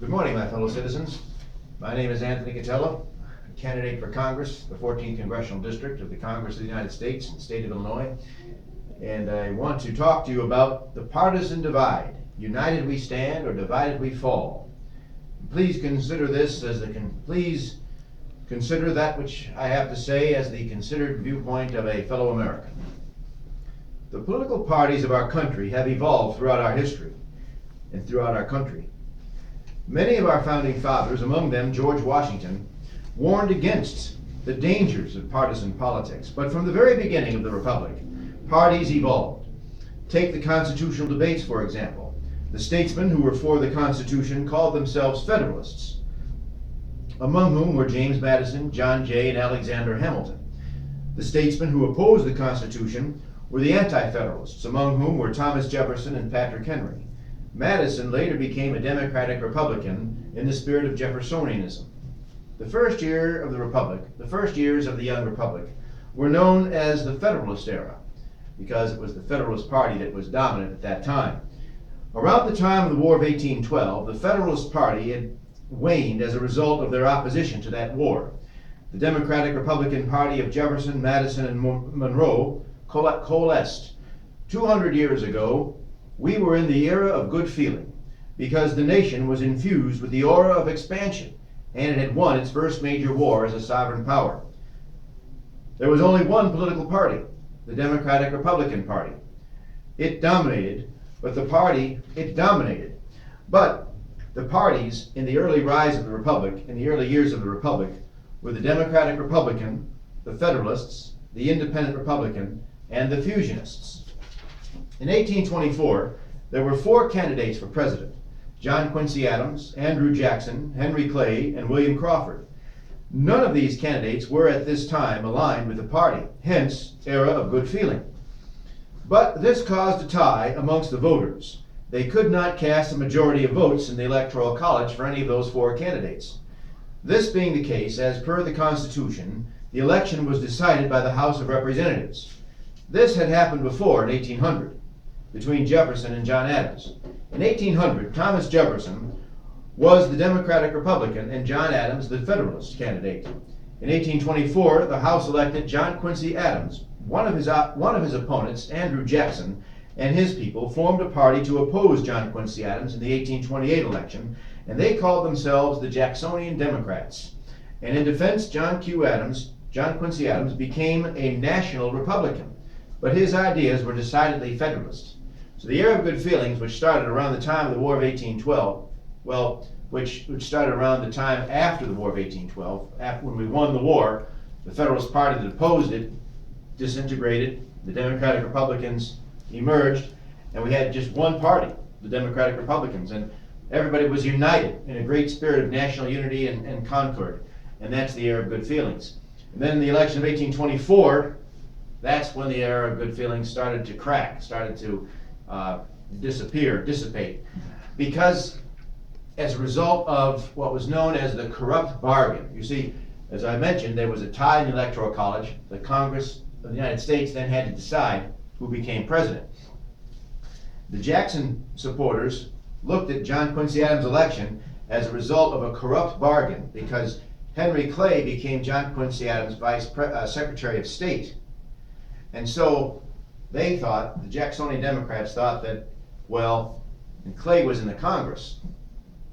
Good morning, my fellow citizens. My name is Anthony Catella, candidate for Congress, the 14th Congressional District of the Congress of the United States in the state of Illinois. And I want to talk to you about the partisan divide. United we stand, or divided we fall. Please consider this as please consider that which I have to say as the considered viewpoint of a fellow American. The political parties of our country have evolved throughout our history and throughout our country. Many of our founding fathers, among them George Washington, warned against the dangers of partisan politics. But from the very beginning of the Republic, parties evolved. Take the constitutional debates, for example. The statesmen who were for the Constitution called themselves Federalists, among whom were James Madison, John Jay, and Alexander Hamilton. The statesmen who opposed the Constitution were the Anti-Federalists, among whom were Thomas Jefferson and Patrick Henry. Madison later became a Democratic Republican in the spirit of Jeffersonianism. The first year of the Republic, the first years of the young Republic, were known as the Federalist era, because it was the Federalist Party that was dominant at that time. Around the time of the War of 1812, the Federalist Party had waned as a result of their opposition to that war. The Democratic Republican Party of Jefferson, Madison, and Monroe coalesced. 200 years ago, we were in the era of good feeling, because the nation was infused with the aura of expansion, and it had won its first major war as a sovereign power. There was only one political party, the Democratic Republican Party. It dominated, but the parties in the early rise of the Republic, in the early years of the Republic, were the Democratic Republican, the Federalists, the Independent Republican, and the Fusionists. In 1824, there were 4 candidates for president: John Quincy Adams, Andrew Jackson, Henry Clay, and William Crawford. None of these candidates were at this time aligned with the party, hence era of good feeling. But this caused a tie amongst the voters. They could not cast a majority of votes in the Electoral College for any of those 4 candidates. This being the case, as per the Constitution, the election was decided by the House of Representatives. This had happened before in 1800. Between Jefferson and John Adams. In 1800, Thomas Jefferson was the Democratic Republican and John Adams the Federalist candidate. In 1824, the House elected John Quincy Adams. One of his opponents, Andrew Jackson, and his people formed a party to oppose John Quincy Adams in the 1828 election, and they called themselves the Jacksonian Democrats. And in defense, John Quincy Adams became a national Republican, but his ideas were decidedly Federalist. So the era of good feelings, which started around the time of the War of 1812, which started around the time after the War of 1812, when we won the war, the Federalist Party that opposed it disintegrated, the Democratic Republicans emerged, and we had just one party, the Democratic Republicans, and everybody was united in a great spirit of national unity and concord, and that's the era of good feelings. And then in the election of 1824, that's when the era of good feelings started to crack, started to dissipate, because as a result of what was known as the corrupt bargain. You see, as I mentioned, there was a tie in the Electoral College. The Congress of the United States then had to decide who became president. The Jackson supporters looked at John Quincy Adams' election as a result of a corrupt bargain, because Henry Clay became John Quincy Adams' Secretary of State. And so they thought, the Jacksonian Democrats thought that, and Clay was in the Congress.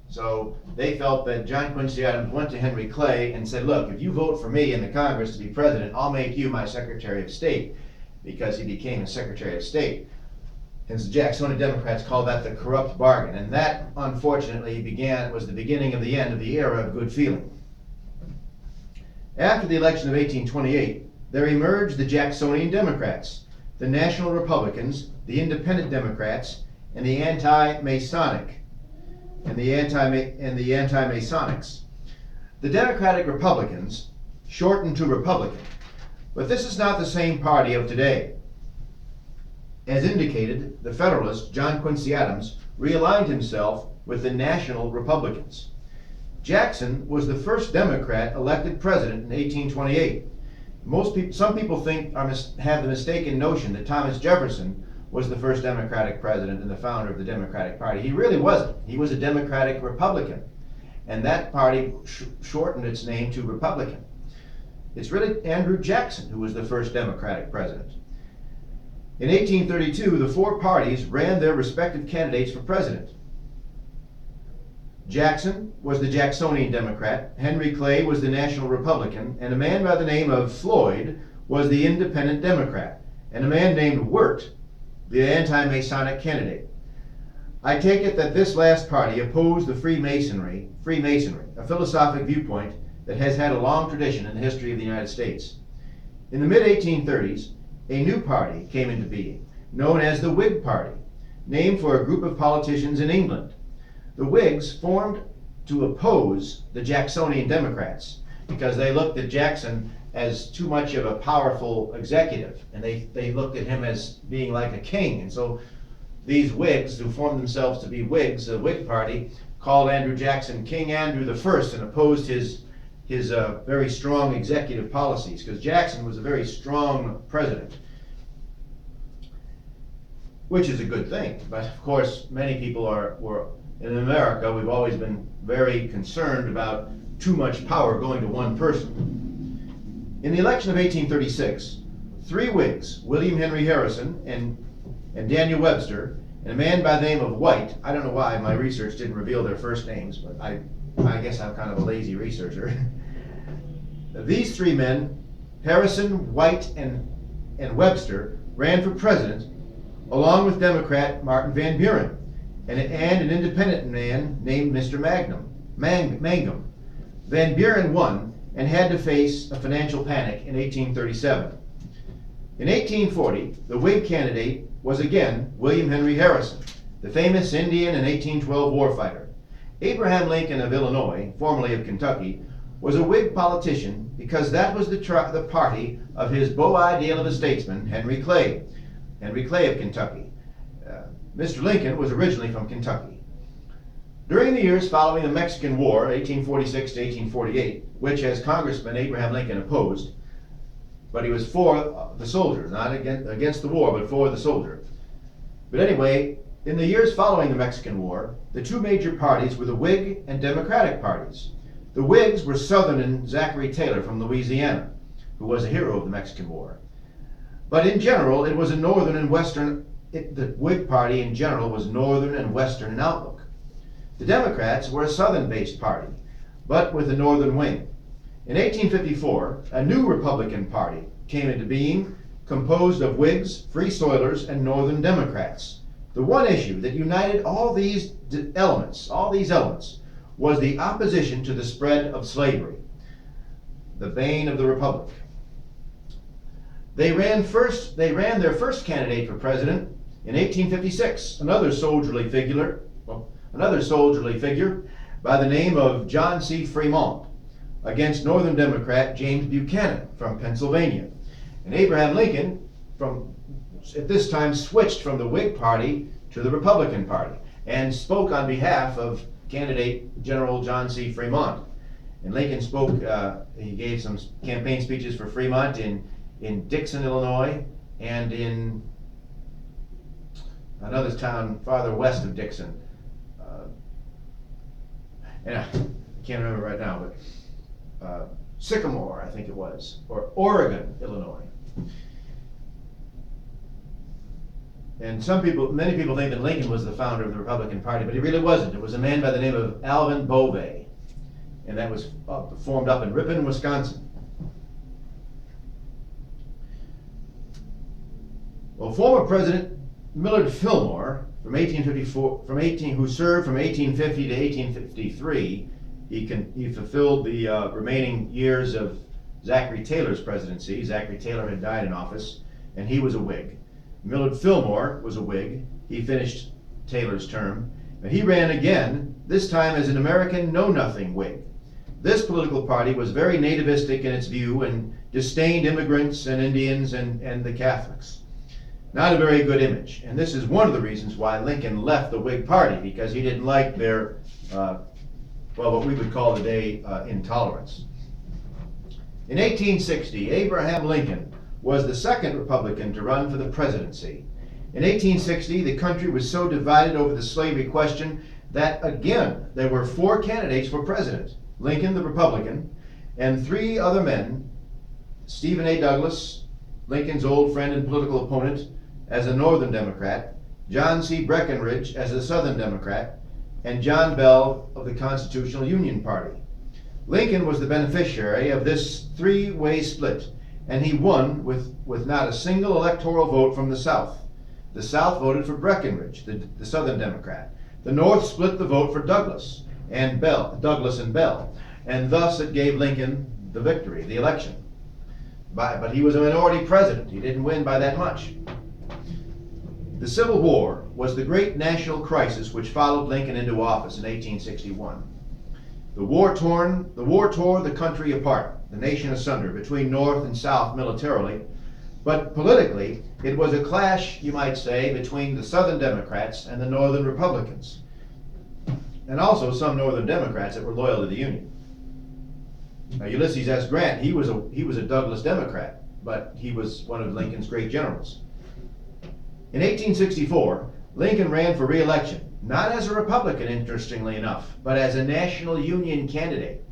So they felt that John Quincy Adams went to Henry Clay and said, look, if you vote for me in the Congress to be president, I'll make you my Secretary of State, because he became a Secretary of State. Hence the Jacksonian Democrats called that the corrupt bargain. And that, unfortunately, was the beginning of the end of the era of good feeling. After the election of 1828, there emerged the Jacksonian Democrats, the National Republicans, the Independent Democrats, and the Anti-Masonics. The Democratic Republicans shortened to Republican, but this is not the same party of today. As indicated, the Federalist, John Quincy Adams, realigned himself with the National Republicans. Jackson was the first Democrat elected president in 1828. Some people have the mistaken notion that Thomas Jefferson was the first Democratic president and the founder of the Democratic Party. He really wasn't. He was a Democratic Republican. and that party shortened its name to Republican. It's really Andrew Jackson who was the first Democratic president. In 1832, the four parties ran their respective candidates for president. Jackson was the Jacksonian Democrat, Henry Clay was the National Republican, and a man by the name of Floyd was the Independent Democrat, and a man named Wirt, the anti-Masonic candidate. I take it that this last party opposed the Freemasonry, a philosophic viewpoint that has had a long tradition in the history of the United States. In the mid-1830s, a new party came into being, known as the Whig Party, named for a group of politicians in England. The Whigs formed to oppose the Jacksonian Democrats because they looked at Jackson as too much of a powerful executive, and they looked at him as being like a king. And so these Whigs, who formed themselves to be Whigs, the Whig Party, called Andrew Jackson King Andrew I and opposed his very strong executive policies, because Jackson was a very strong president, which is a good thing. But of course, many people were in America, we've always been very concerned about too much power going to one person. In the election of 1836, three Whigs, William Henry Harrison and Daniel Webster, and a man by the name of White, I don't know why my research didn't reveal their first names, but I guess I'm kind of a lazy researcher. These three men, Harrison, White, and Webster, ran for president, along with Democrat Martin Van Buren, and an independent man named Mr. Mangum. Van Buren won and had to face a financial panic in 1837. In 1840, the Whig candidate was again William Henry Harrison, the famous Indian and 1812 warfighter. Abraham Lincoln of Illinois, formerly of Kentucky, was a Whig politician because that was the party of his beau ideal of a statesman, Henry Clay of Kentucky. Mr. Lincoln was originally from Kentucky. During the years following the Mexican War, 1846 to 1848, which as Congressman Abraham Lincoln opposed, but he was for the soldier, not against the war, but for the soldier. But anyway, in the years following the Mexican War, the two major parties were the Whig and Democratic parties. The Whigs were Southern and Zachary Taylor from Louisiana, who was a hero of the Mexican War. But in general, it was a Northern and Western. The Whig Party in general was Northern and Western in outlook. The Democrats were a Southern-based party, but with a Northern wing. In 1854, a new Republican Party came into being, composed of Whigs, Free Soilers, and Northern Democrats. The one issue that united all these elements, was the opposition to the spread of slavery, the bane of the Republic. They ran their first candidate for president in 1856, another soldierly figure by the name of John C. Fremont, against Northern Democrat James Buchanan from Pennsylvania. And Abraham Lincoln, at this time, switched from the Whig Party to the Republican Party and spoke on behalf of candidate General John C. Fremont. And Lincoln spoke, he gave some campaign speeches for Fremont in Dixon, Illinois, and in another town farther west of Dixon. And I can't remember right now, but Sycamore, I think it was, or Oregon, Illinois. And many people think that Lincoln was the founder of the Republican Party, but he really wasn't. It was a man by the name of Alvin Bovay, and that was formed up in Ripon, Wisconsin. Well, former President Millard Fillmore, who served from 1850 to 1853, he fulfilled the remaining years of Zachary Taylor's presidency. Zachary Taylor had died in office, and he was a Whig. Millard Fillmore was a Whig. He finished Taylor's term, and he ran again, this time as an American Know-Nothing Whig. This political party was very nativistic in its view and disdained immigrants and Indians and the Catholics. Not a very good image, and this is one of the reasons why Lincoln left the Whig Party, because he didn't like their, what we would call today intolerance. In 1860, Abraham Lincoln was the second Republican to run for the presidency. In 1860, the country was so divided over the slavery question that again, there were 4 candidates for president: Lincoln, the Republican, and 3 other men: Stephen A. Douglas, Lincoln's old friend and political opponent, as a Northern Democrat; John C. Breckinridge as a Southern Democrat; and John Bell of the Constitutional Union Party. Lincoln was the beneficiary of this 3-way split, and he won with not a single electoral vote from the South. The South voted for Breckinridge, the Southern Democrat. The North split the vote for Douglas and Bell, and thus it gave Lincoln the victory, the election. But he was a minority president. He didn't win by that much. The Civil War was the great national crisis which followed Lincoln into office in 1861. The war tore the country apart, the nation asunder, between North and South militarily, but politically it was a clash, you might say, between the Southern Democrats and the Northern Republicans, and also some Northern Democrats that were loyal to the Union. Now, Ulysses S. Grant, he was a Douglas Democrat, but he was one of Lincoln's great generals. In 1864, Lincoln ran for re-election, not as a Republican, interestingly enough, but as a National Union candidate,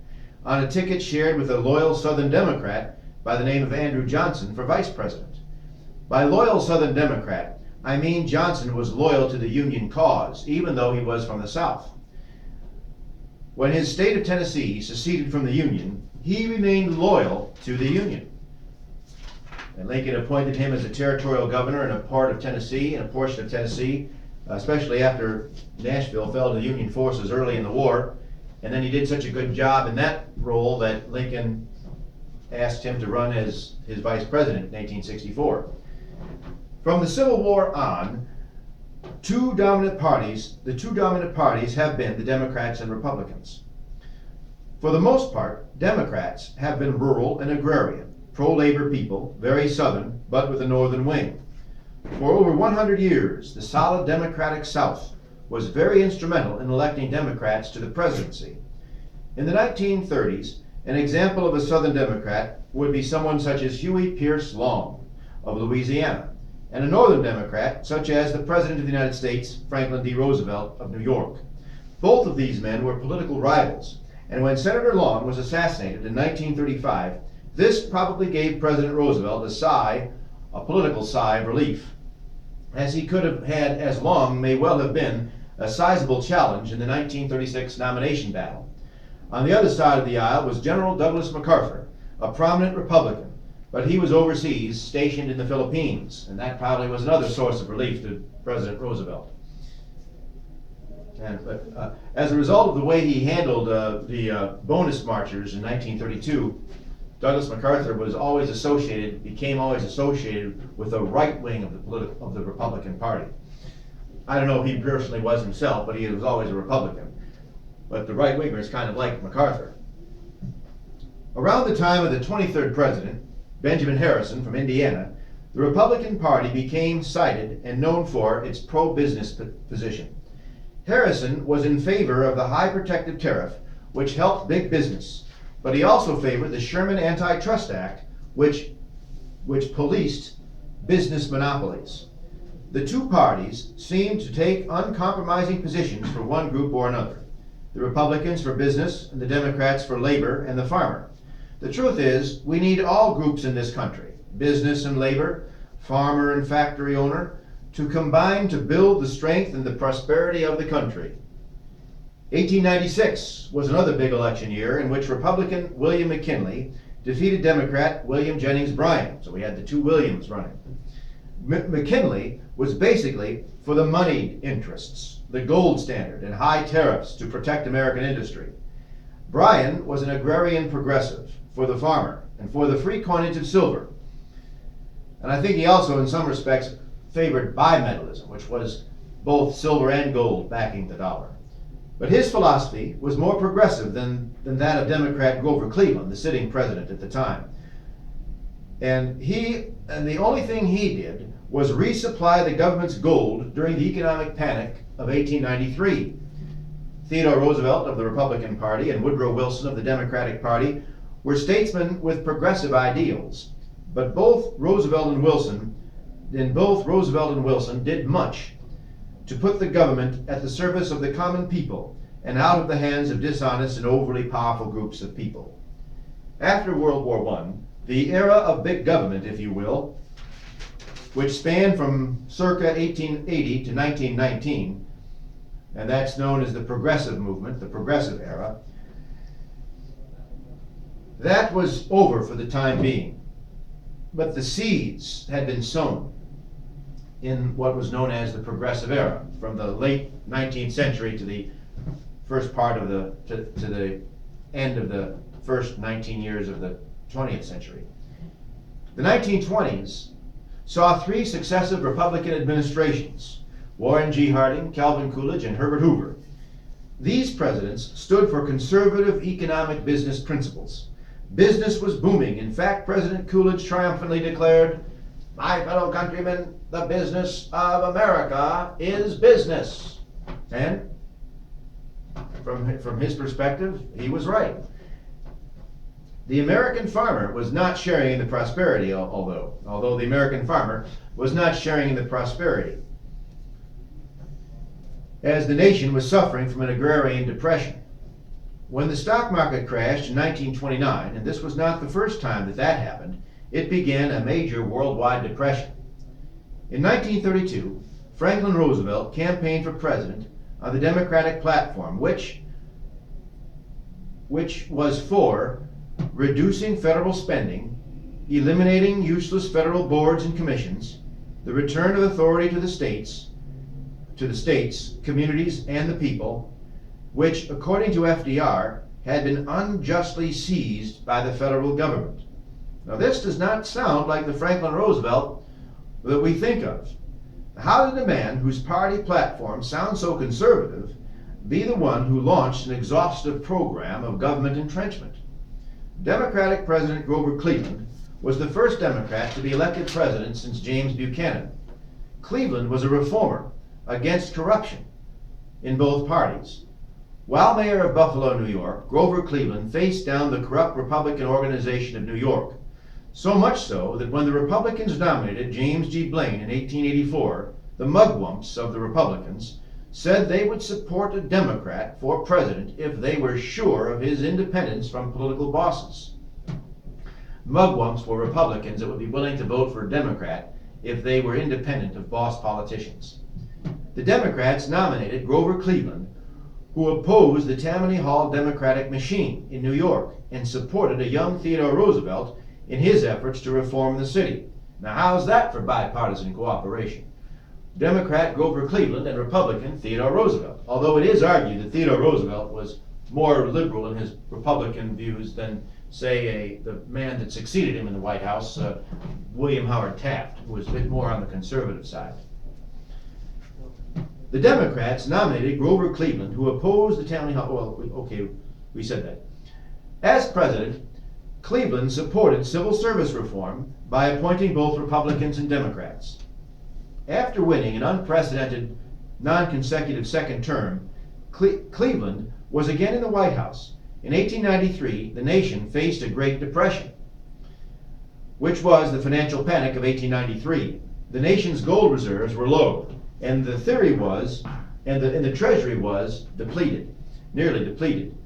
on a ticket shared with a loyal Southern Democrat by the name of Andrew Johnson for vice president. By loyal Southern Democrat, I mean Johnson was loyal to the Union cause, even though he was from the South. When his state of Tennessee seceded from the Union, he remained loyal to the Union. And Lincoln appointed him as a territorial governor in a part of Tennessee, in a portion of Tennessee, especially after Nashville fell to the Union forces early in the war. And then he did such a good job in that role that Lincoln asked him to run as his vice president in 1864. From the Civil War on, the two dominant parties have been the Democrats and Republicans. For the most part, Democrats have been rural and agrarian, pro-labor people, very Southern, but with a Northern wing. For over 100 years, the solid Democratic South was very instrumental in electing Democrats to the presidency. In the 1930s, an example of a Southern Democrat would be someone such as Huey Pierce Long of Louisiana, and a Northern Democrat such as the President of the United States, Franklin D. Roosevelt of New York. Both of these men were political rivals, and when Senator Long was assassinated in 1935, this probably gave President Roosevelt a political sigh of relief, as he could have had, as Long may well have been, a sizable challenge in the 1936 nomination battle. On the other side of the aisle was General Douglas MacArthur, a prominent Republican, but he was overseas, stationed in the Philippines, and that probably was another source of relief to President Roosevelt. As a result of the way he handled the bonus marchers in 1932, Douglas MacArthur became always associated with the right wing of the Republican Party. I don't know if he personally was himself, but he was always a Republican. But the right wingers kind of liked MacArthur. Around the time of the 23rd president, Benjamin Harrison from Indiana, the Republican Party became cited and known for its pro-business position. Harrison was in favor of the high protective tariff, which helped big business, but he also favored the Sherman Antitrust Act, which policed business monopolies. The two parties seemed to take uncompromising positions for one group or another: the Republicans for business and the Democrats for labor and the farmer. The truth is, we need all groups in this country, business and labor, farmer and factory owner, to combine to build the strength and the prosperity of the country. 1896 was another big election year in which Republican William McKinley defeated Democrat William Jennings Bryan. So we had the two Williams running. McKinley was basically for the moneyed interests, the gold standard, and high tariffs to protect American industry. Bryan was an agrarian progressive for the farmer and for the free coinage of silver. And I think he also, in some respects, favored bimetallism, which was both silver and gold backing the dollar. But his philosophy was more progressive than that of Democrat Grover Cleveland, the sitting president at the time. And the only thing he did was resupply the government's gold during the economic panic of 1893. Theodore Roosevelt of the Republican Party and Woodrow Wilson of the Democratic Party were statesmen with progressive ideals, but both Roosevelt and Wilson did much to put the government at the service of the common people and out of the hands of dishonest and overly powerful groups of people. After World War I, the era of big government, if you will, which spanned from circa 1880 to 1919, and that's known as the Progressive Movement, the Progressive Era, that was over for the time being. But the seeds had been sown in what was known as the Progressive Era, from the late 19th century to the first part of to the end of the first 19 years of the 20th century. The 1920s saw three successive Republican administrations: Warren G. Harding, Calvin Coolidge, and Herbert Hoover. These presidents stood for conservative economic business principles. Business was booming. In fact, President Coolidge triumphantly declared, "My fellow countrymen, the business of America is business." And from his perspective, he was right. The American farmer was not sharing in the prosperity, although the American farmer was not sharing in the prosperity, as the nation was suffering from an agrarian depression. When the stock market crashed in 1929, and this was not the first time that happened, it began a major worldwide depression. In 1932, Franklin Roosevelt campaigned for president on the Democratic platform, which was for reducing federal spending, eliminating useless federal boards and commissions, the return of authority to the states, communities, and the people, which, according to FDR, had been unjustly seized by the federal government. Now, this does not sound like the Franklin Roosevelt that we think of. How did a man whose party platform sounds so conservative be the one who launched an exhaustive program of government entrenchment? Democratic President Grover Cleveland was the first Democrat to be elected president since James Buchanan. Cleveland was a reformer against corruption in both parties. While mayor of Buffalo, New York, Grover Cleveland faced down the corrupt Republican Organization of New York. So much so that when the Republicans nominated James G. Blaine in 1884, the mugwumps of the Republicans said they would support a Democrat for president if they were sure of his independence from political bosses. Mugwumps were Republicans that would be willing to vote for a Democrat if they were independent of boss politicians. The Democrats nominated Grover Cleveland, who opposed the Tammany Hall Democratic machine in New York and supported a young Theodore Roosevelt in his efforts to reform the city. Now, how's that for bipartisan cooperation? Democrat Grover Cleveland and Republican Theodore Roosevelt. Although it is argued that Theodore Roosevelt was more liberal in his Republican views than, say, the man that succeeded him in the White House, William Howard Taft, who was a bit more on the conservative side. The Democrats nominated Grover Cleveland, who opposed the Tammany Hall. Well, okay, we said that. As president, Cleveland supported civil service reform by appointing both Republicans and Democrats. After winning an unprecedented non-consecutive second term, Cleveland was again in the White House. In 1893, the nation faced a Great Depression, which was the financial panic of 1893. The nation's gold reserves were low, and the theory was, and the treasury was depleted, nearly depleted.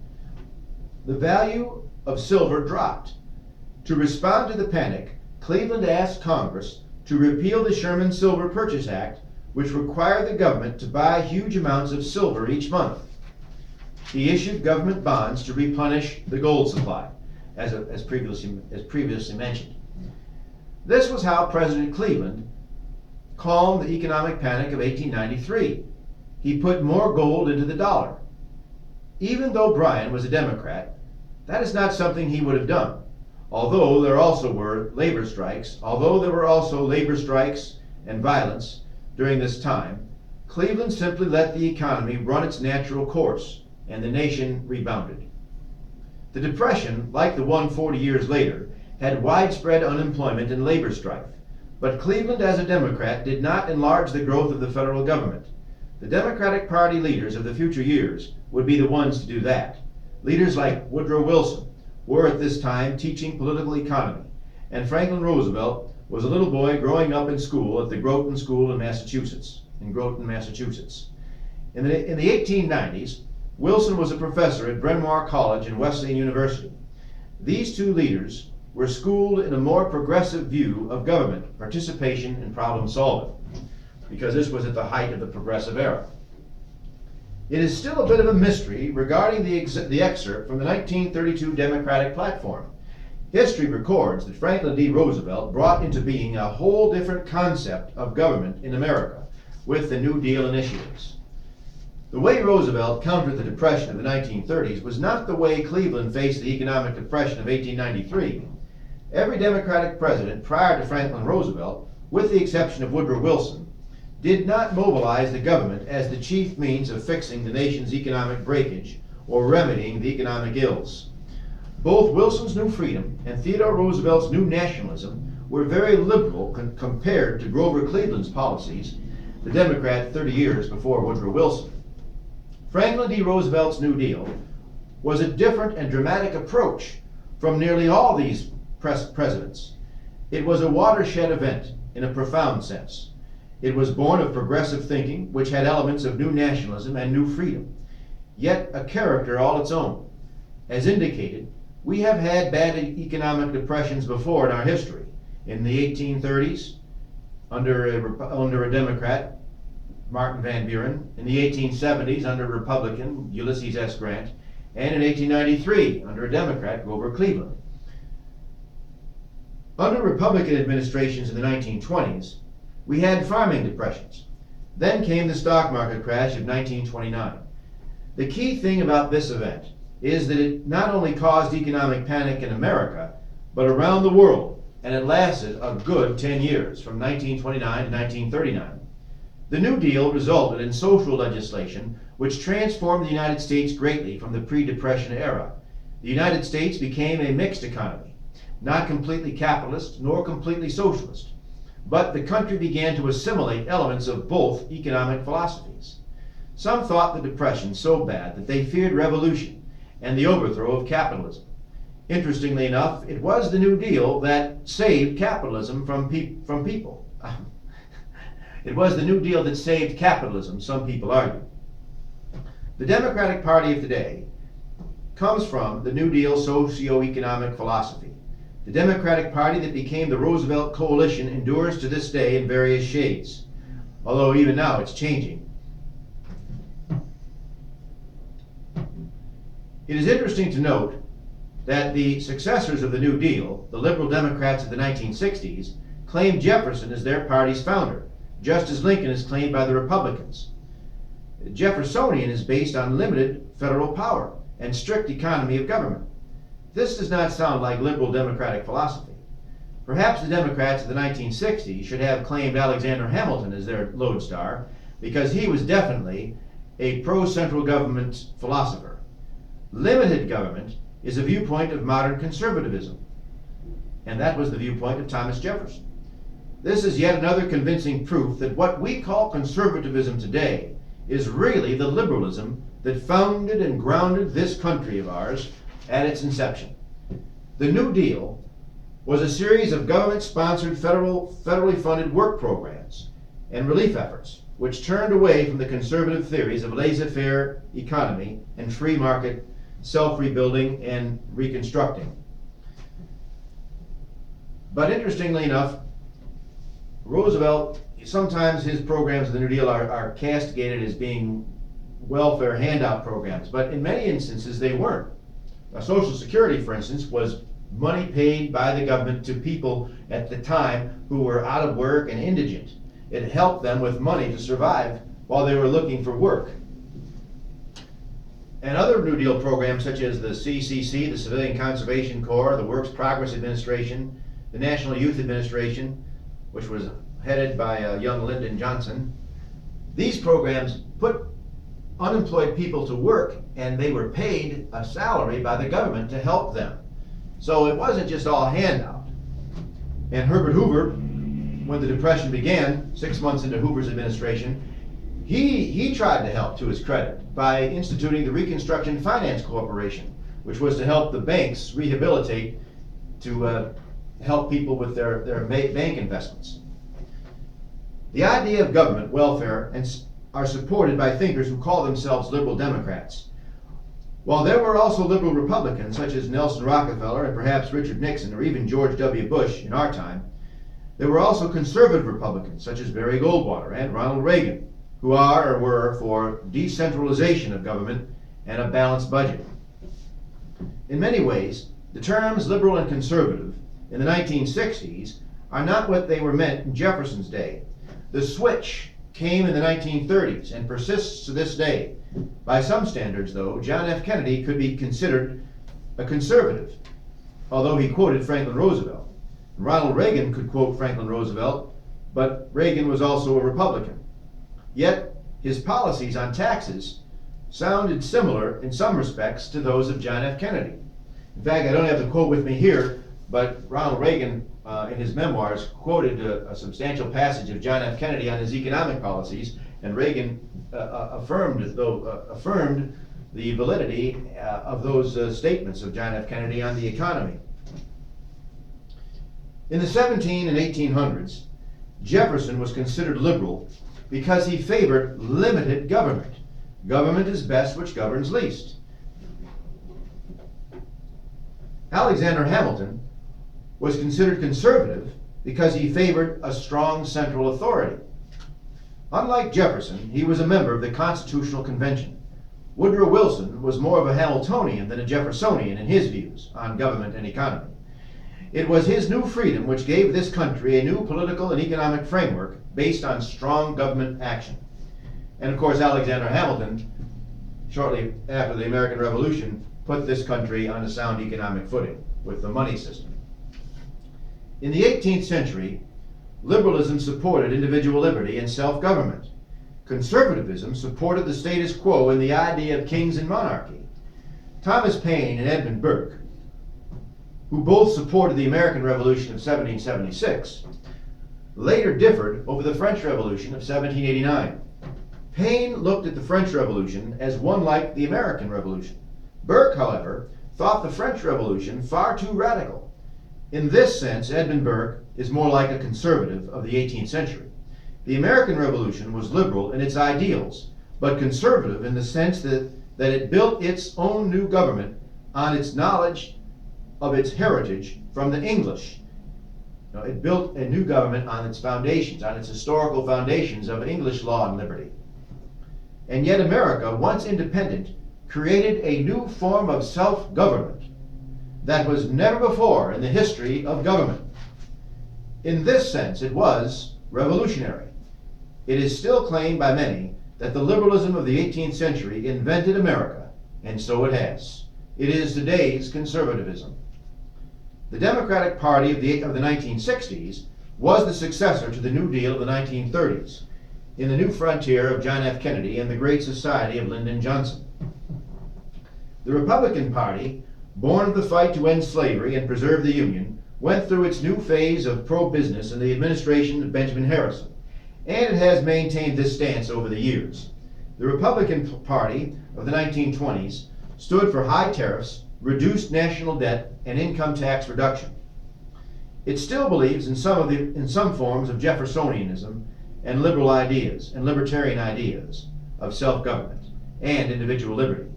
The value of silver dropped. To respond to the panic, Cleveland asked Congress to repeal the Sherman Silver Purchase Act, which required the government to buy huge amounts of silver each month. He issued government bonds to replenish the gold supply, as previously mentioned. This was how President Cleveland calmed the economic panic of 1893. He put more gold into the dollar. Even though Bryan was a Democrat, that is not something he would have done. Although there were labor strikes and violence during this time, Cleveland simply let the economy run its natural course, and the nation rebounded. The Depression, like the one 40 years later, had widespread unemployment and labor strife. But Cleveland, as a Democrat, did not enlarge the growth of the federal government. The Democratic Party leaders of the future years would be the ones to do that. Leaders like Woodrow Wilson were at this time teaching political economy, and Franklin Roosevelt was a little boy growing up in school at the Groton School in Massachusetts. in Groton, Massachusetts. In the 1890s, Wilson was a professor at Bryn Mawr College and Wesleyan University. These two leaders were schooled in a more progressive view of government participation and problem solving, because this was at the height of the progressive era. It is still a bit of a mystery regarding the excerpt from the 1932 Democratic Platform. History records that Franklin D. Roosevelt brought into being a whole different concept of government in America with the New Deal initiatives. The way Roosevelt countered the Depression of the 1930s was not the way Cleveland faced the economic depression of 1893. Every Democratic president prior to Franklin Roosevelt, with the exception of Woodrow Wilson, did not mobilize the government as the chief means of fixing the nation's economic breakage or remedying the economic ills. Both Wilson's New Freedom and Theodore Roosevelt's New Nationalism were very liberal compared to Grover Cleveland's policies, the Democrat 30 years before Woodrow Wilson. Franklin D. Roosevelt's New Deal was a different and dramatic approach from nearly all these presidents. It was a watershed event in a profound sense. It was born of progressive thinking, which had elements of new nationalism and new freedom, yet a character all its own. As indicated, we have had bad economic depressions before in our history. In the 1830s, under a Democrat, Martin Van Buren, in the 1870s under a Republican, Ulysses S. Grant, and in 1893 under a Democrat, Grover Cleveland. Under Republican administrations in the 1920s, we had farming depressions. Then came the stock market crash of 1929. The key thing about this event is that it not only caused economic panic in America, but around the world, and it lasted a good 10 years, from 1929 to 1939. The New Deal resulted in social legislation which transformed the United States greatly from the pre-Depression era. The United States became a mixed economy, not completely capitalist nor completely socialist, but the country began to assimilate elements of both economic philosophies. Some thought the Depression so bad that they feared revolution and the overthrow of capitalism. Interestingly enough, it was the New Deal that saved capitalism from people. It was the New Deal that saved capitalism, some people argue. The Democratic Party of today comes from the New Deal socio-economic philosophy. The Democratic Party that became the Roosevelt Coalition endures to this day in various shades, although even now it's changing. It is interesting to note that the successors of the New Deal, the liberal Democrats of the 1960s, claimed Jefferson as their party's founder, just as Lincoln is claimed by the Republicans. Jeffersonian is based on limited federal power and strict economy of government. This does not sound like liberal democratic philosophy. Perhaps the Democrats of the 1960s should have claimed Alexander Hamilton as their lodestar, because he was definitely a pro-central government philosopher. Limited government is a viewpoint of modern conservatism, and that was the viewpoint of Thomas Jefferson. This is yet another convincing proof that what we call conservatism today is really the liberalism that founded and grounded this country of ours at its inception. The New Deal was a series of government-sponsored federally funded work programs and relief efforts, which turned away from the conservative theories of laissez-faire economy and free market self-rebuilding and reconstructing. But interestingly enough, Roosevelt, sometimes his programs of the New Deal are castigated as being welfare handout programs, but in many instances they weren't. Social Security, for instance, was money paid by the government to people at the time who were out of work and indigent. It helped them with money to survive while they were looking for work. And other New Deal programs such as the CCC, the Civilian Conservation Corps, the Works Progress Administration, the National Youth Administration, which was headed by young Lyndon Johnson, these programs put unemployed people to work, and they were paid a salary by the government to help them. So it wasn't just all handout. And Herbert Hoover, when the Depression began, 6 months into Hoover's administration, he tried to help, to his credit, by instituting the Reconstruction Finance Corporation, which was to help the banks rehabilitate, to help people with their bank investments. The idea of government, welfare, are supported by thinkers who call themselves liberal Democrats. While there were also liberal Republicans such as Nelson Rockefeller and perhaps Richard Nixon or even George W. Bush in our time, there were also conservative Republicans such as Barry Goldwater and Ronald Reagan, who are or were for decentralization of government and a balanced budget. In many ways, the terms liberal and conservative in the 1960s are not what they were meant in Jefferson's day. The switch came in the 1930s and persists to this day. By some standards, though, John F. Kennedy could be considered a conservative, although he quoted Franklin Roosevelt. Ronald Reagan could quote Franklin Roosevelt, but Reagan was also a Republican. Yet, his policies on taxes sounded similar in some respects to those of John F. Kennedy. In fact, I don't have the quote with me here, but Ronald Reagan, in his memoirs, quoted a substantial passage of John F. Kennedy on his economic policies, and Reagan affirmed the validity of those statements of John F. Kennedy on the economy. In the 17 and 1800s, Jefferson was considered liberal because he favored limited government. Government is best which governs least. Alexander Hamilton was considered conservative because he favored a strong central authority. Unlike Jefferson, he was a member of the Constitutional Convention. Woodrow Wilson was more of a Hamiltonian than a Jeffersonian in his views on government and economy. It was his new freedom which gave this country a new political and economic framework based on strong government action. And of course, Alexander Hamilton, shortly after the American Revolution, put this country on a sound economic footing with the money system. In the 18th century, liberalism supported individual liberty and self-government. Conservatism supported the status quo and the idea of kings and monarchy. Thomas Paine and Edmund Burke, who both supported the American Revolution of 1776, later differed over the French Revolution of 1789. Paine looked at the French Revolution as one like the American Revolution. Burke, however, thought the French Revolution far too radical. In this sense, Edmund Burke is more like a conservative of the 18th century. The American Revolution was liberal in its ideals, but conservative in the sense that it built its own new government on its knowledge of its heritage from the English. Now, it built a new government on its foundations, on its historical foundations of English law and liberty. And yet America, once independent, created a new form of self-government that was never before in the history of government. In this sense, it was revolutionary. It is still claimed by many that the liberalism of the 18th century invented America, and so it has. It is today's conservatism. The Democratic Party of the 1960s was the successor to the New Deal of the 1930s, in the new frontier of John F. Kennedy and the Great Society of Lyndon Johnson. The Republican Party, born of the fight to end slavery and preserve the Union, went through its new phase of pro-business in the administration of Benjamin Harrison, and it has maintained this stance over the years. The Republican Party of the 1920s stood for high tariffs, reduced national debt, and income tax reduction. It still believes in some forms of Jeffersonianism and liberal ideas and libertarian ideas of self-government and individual liberty.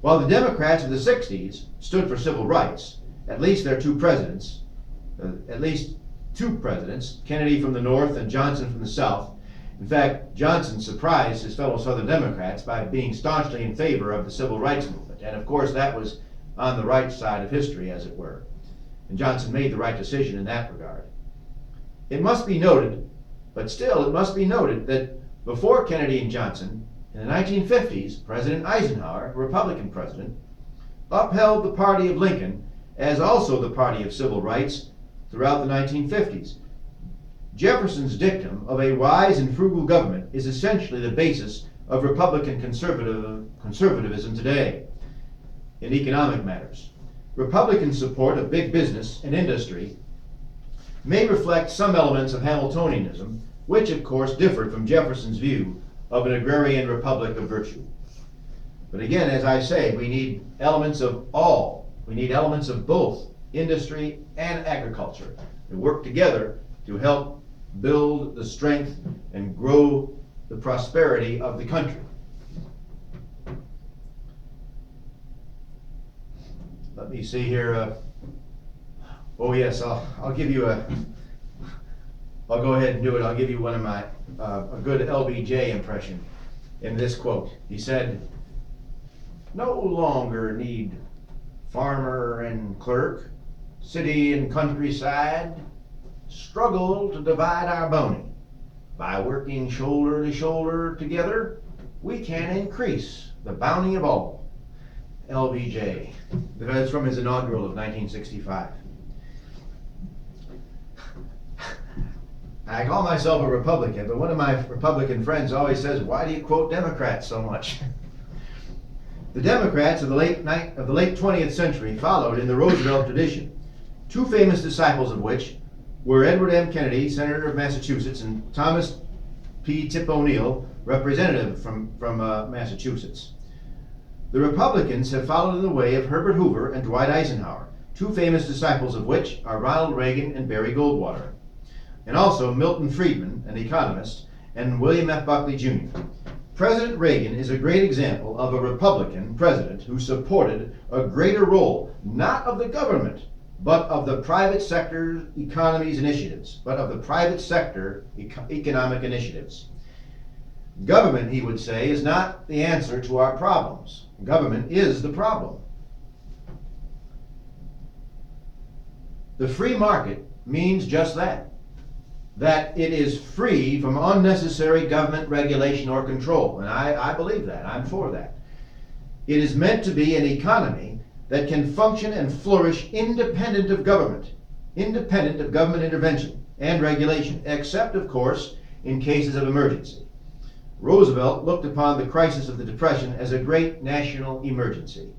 While the Democrats of the 60s stood for civil rights, at least two presidents, Kennedy from the North and Johnson from the South. In fact, Johnson surprised his fellow Southern Democrats by being staunchly in favor of the civil rights movement. And of course, that was on the right side of history, as it were. And Johnson made the right decision in that regard. It must be noted, but still it must be noted, that before Kennedy and Johnson, in the 1950s, President Eisenhower, a Republican president, upheld the party of Lincoln as also the party of civil rights throughout the 1950s. Jefferson's dictum of a wise and frugal government is essentially the basis of Republican conservatism today in economic matters. Republican support of big business and industry may reflect some elements of Hamiltonianism, which of course differed from Jefferson's view of an agrarian republic of virtue. But again, as I say, we need elements of all. We need elements of both industry and agriculture to work together to help build the strength and grow the prosperity of the country. Let me see here. Oh yes, I'll give you I'll go ahead and do it. I'll give you one of my a good LBJ impression in this quote. He said, "No longer need farmer and clerk, city and countryside, struggle to divide our bounty. By working shoulder to shoulder together, we can increase the bounty of all." LBJ. That's from his inaugural of 1965. I call myself a Republican, but one of my Republican friends always says, "Why do you quote Democrats so much?" The Democrats of the late 20th century followed in the Roosevelt tradition, two famous disciples of which were Edward M. Kennedy, Senator of Massachusetts, and Thomas P. Tip O'Neill, Representative from Massachusetts. The Republicans have followed in the way of Herbert Hoover and Dwight Eisenhower, two famous disciples of which are Ronald Reagan and Barry Goldwater, and also Milton Friedman, an economist, and William F. Buckley Jr. President Reagan is a great example of a Republican president who supported a greater role, not of the government, but of the private sector economies initiatives, economic initiatives. Government, he would say, is not the answer to our problems. Government is the problem. The free market means just that it is free from unnecessary government regulation or control, and I believe that. I'm for that. It is meant to be an economy that can function and flourish independent of government intervention and regulation, except, of course, in cases of emergency. Roosevelt looked upon the crisis of the Depression as a great national emergency.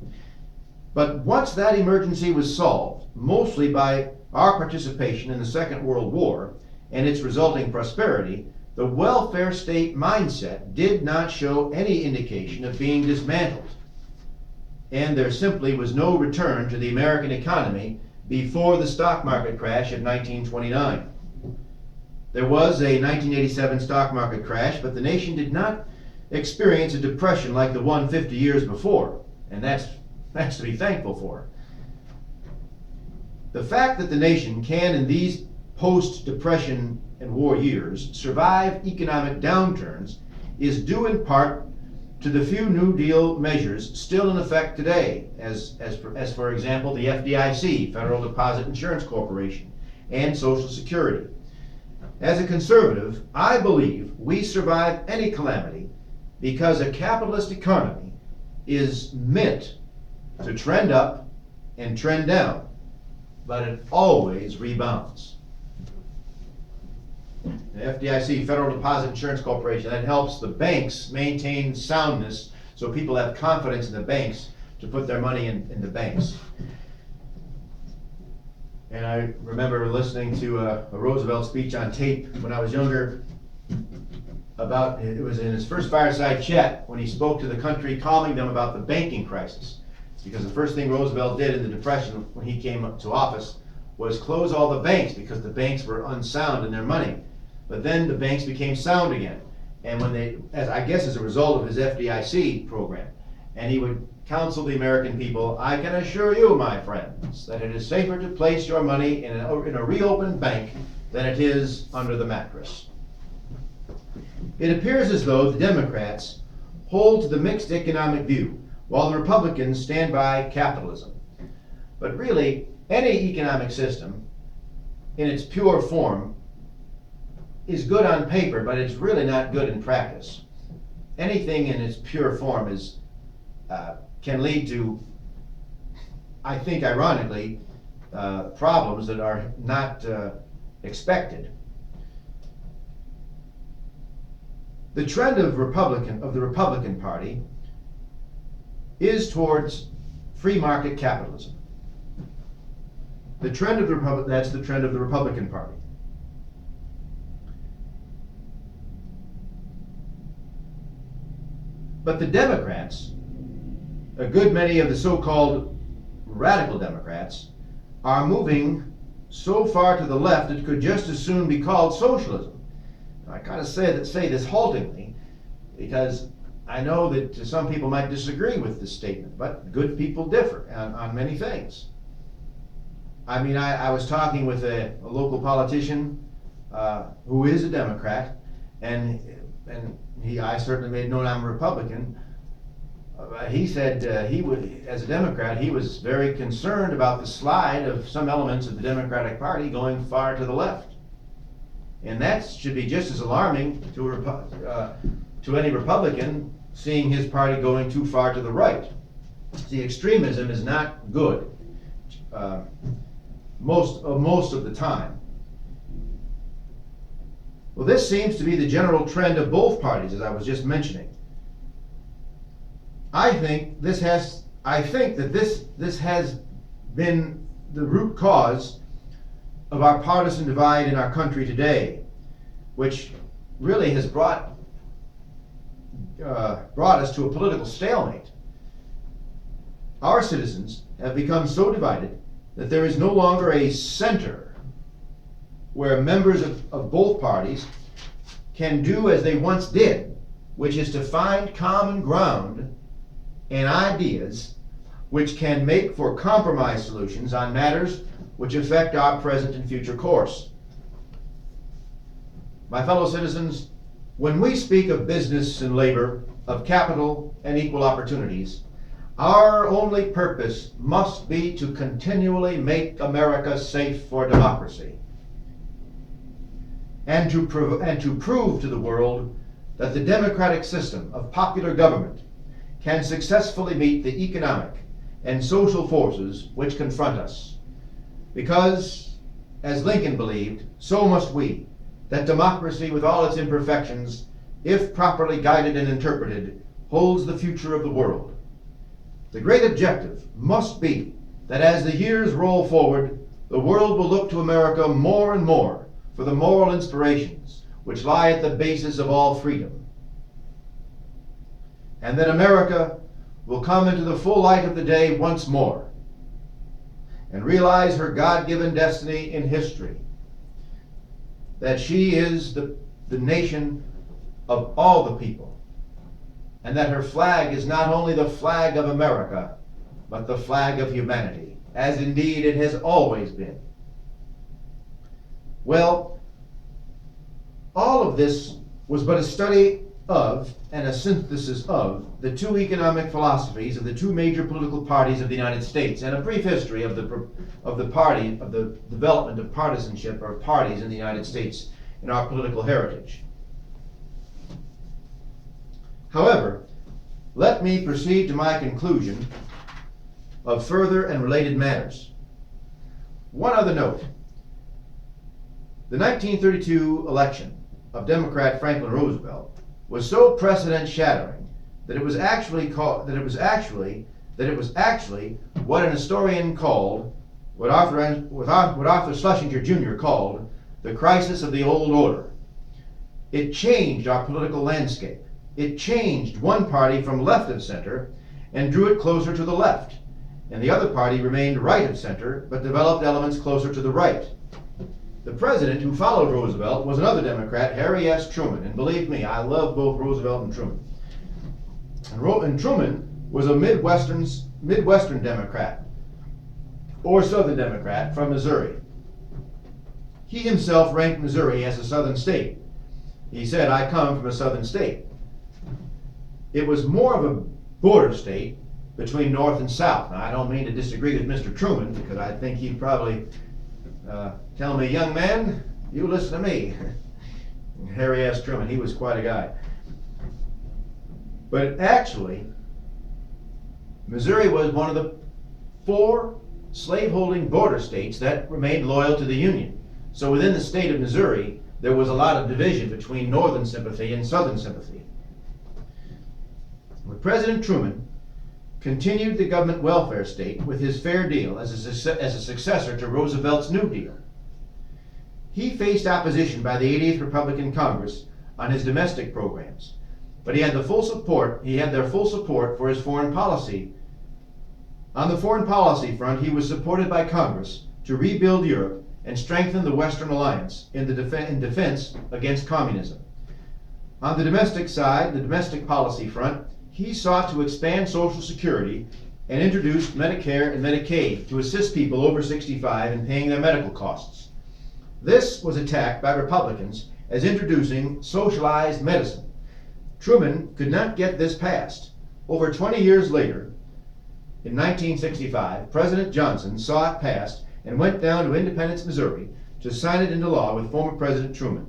But once that emergency was solved, mostly by our participation in the Second World War and its resulting prosperity, the welfare state mindset did not show any indication of being dismantled. And there simply was no return to the American economy before the stock market crash of 1929. There was a 1987 stock market crash, but the nation did not experience a depression like the one 50 years before, and that's to be thankful for. The fact that the nation can, in these post-depression and war years, survive economic downturns is due in part to the few New Deal measures still in effect today, as for example the FDIC, Federal Deposit Insurance Corporation, and Social Security. As a conservative, I believe we survive any calamity because a capitalist economy is meant to trend up and trend down, but it always rebounds. The FDIC, Federal Deposit Insurance Corporation, that helps the banks maintain soundness so people have confidence in the banks to put their money in the banks. And I remember listening to a Roosevelt speech on tape when I was younger about, it was in his first fireside chat when he spoke to the country, calming them about the banking crisis. Because the first thing Roosevelt did in the Depression when he came up to office was close all the banks because the banks were unsound in their money. But then the banks became sound again. And when they, as a result of his FDIC program, and he would counsel the American people, "I can assure you, my friends, that it is safer to place your money in a reopened bank than it is under the mattress." It appears as though the Democrats hold to the mixed economic view, while the Republicans stand by capitalism. But really, any economic system in its pure form is good on paper, but it's really not good in practice. Anything in its pure form can lead to, I think ironically, problems that are not expected. The trend of the Republican Party is towards free market capitalism. That's the trend of the Republican Party. But the Democrats, a good many of the so-called radical Democrats, are moving so far to the left it could just as soon be called socialism. I kind of say this haltingly because I know that some people might disagree with this statement, but good people differ on many things. I mean, I was talking with a local politician who is a Democrat, and I certainly made known I'm a Republican. He said he would, as a Democrat, he was very concerned about the slide of some elements of the Democratic Party going far to the left. And that should be just as alarming to any Republican seeing his party going too far to the right. See, extremism is not good most of the time. Well, this seems to be the general trend of both parties, as I was just mentioning. I think that this has been the root cause of our partisan divide in our country today, which really has brought us to a political stalemate. Our citizens have become so divided that there is no longer a center where members of both parties can do as they once did, which is to find common ground and ideas which can make for compromise solutions on matters which affect our present and future course. My fellow citizens, when we speak of business and labor, of capital and equal opportunities, our only purpose must be to continually make America safe for democracy, and to prove to the world that the democratic system of popular government can successfully meet the economic and social forces which confront us. Because, as Lincoln believed, so must we, that democracy with all its imperfections, if properly guided and interpreted, holds the future of the world. The great objective must be that as the years roll forward, the world will look to America more and more for the moral inspirations which lie at the basis of all freedom. And that America will come into the full light of the day once more and realize her God-given destiny in history, that she is the nation of all the people, and that her flag is not only the flag of America, but the flag of humanity, as indeed it has always been. Well, all of this was but a study of and a synthesis of the two economic philosophies of the two major political parties of the United States, and a brief history of the development of partisanship or parties in the United States in our political heritage. However, let me proceed to my conclusion of further and related matters. One other note. The 1932 election of Democrat Franklin Roosevelt was so precedent-shattering that it was actually what an historian called, what Arthur Schlesinger Jr. called, the crisis of the old order. It changed our political landscape. It changed one party from left of center and drew it closer to the left, and the other party remained right of center but developed elements closer to the right. The president who followed Roosevelt was another Democrat, Harry S. Truman, and believe me, I love both Roosevelt and Truman. And Truman was a Midwestern Democrat, or Southern Democrat, from Missouri. He himself ranked Missouri as a southern state. He said, "I come from a southern state." It was more of a border state between North and South. Now, I don't mean to disagree with Mr. Truman, because I think he'd probably tell me, "Young man, you listen to me." Harry S. Truman, he was quite a guy. But actually, Missouri was one of the 4 slaveholding border states that remained loyal to the Union. So within the state of Missouri, there was a lot of division between Northern sympathy and Southern sympathy. But President Truman continued the government welfare state with his Fair Deal as a successor to Roosevelt's New Deal. He faced opposition by the 80th Republican Congress on his domestic programs, but he had their full support for his foreign policy. On the foreign policy front, he was supported by Congress to rebuild Europe and strengthen the Western alliance in defense against communism. On the domestic side, the domestic policy front, he sought to expand Social Security and introduced Medicare and Medicaid to assist people over 65 in paying their medical costs. This was attacked by Republicans as introducing socialized medicine. Truman could not get this passed. Over 20 years later, in 1965, President Johnson saw it passed and went down to Independence, Missouri to sign it into law with former President Truman.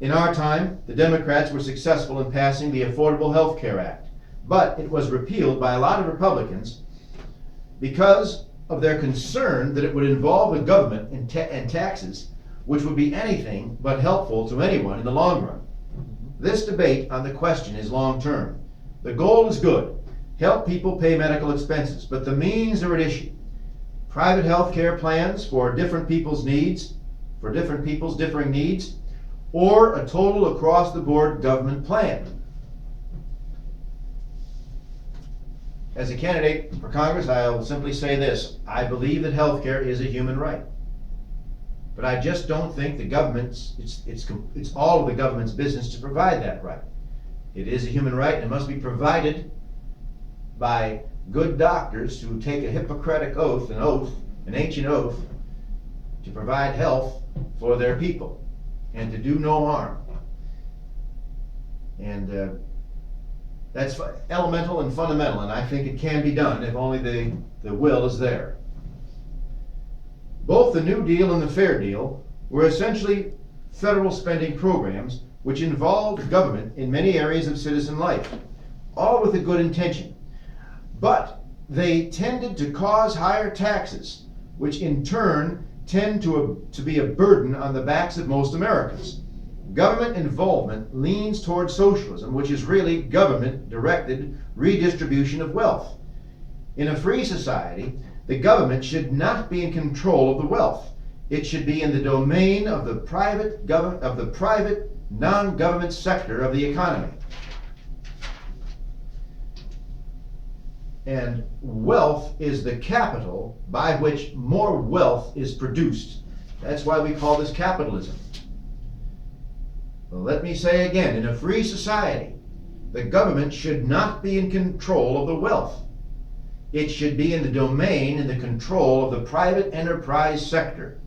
In our time, the Democrats were successful in passing the Affordable Health Care Act, but it was repealed by a lot of Republicans because of their concern that it would involve the government and taxes, which would be anything but helpful to anyone in the long run. This debate on the question is long term. The goal is good, help people pay medical expenses, but the means are at issue. Private health care plans for different people's needs, for different people's differing needs, or a total across-the-board government plan. As a candidate for Congress, I will simply say this: I believe that health care is a human right. But I just don't think the government's, it's all of the government's business to provide that right. It is a human right and it must be provided by good doctors who take a Hippocratic oath, an ancient oath, to provide health for their people and to do no harm. And that's elemental and fundamental, and I think it can be done if only the will is there. Both the New Deal and the Fair Deal were essentially federal spending programs which involved government in many areas of citizen life, all with a good intention. But they tended to cause higher taxes, which in turn tend to be a burden on the backs of most Americans. Government involvement leans towards socialism, which is really government-directed redistribution of wealth. In a free society, the government should not be in control of the wealth. It should be in the domain of the private non-government sector of the economy. And wealth is the capital by which more wealth is produced. That's why we call this capitalism. Well, let me say again, in a free society, the government should not be in control of the wealth. It should be in the domain and the control of the private enterprise sector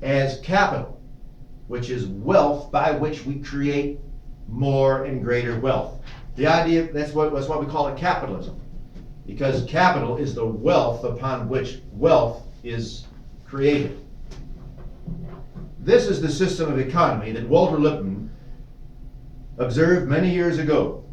as capital, which is wealth by which we create more and greater wealth. The idea, that's what we call it capitalism, because capital is the wealth upon which wealth is created. This is the system of economy that Walter Lippmann observed many years ago.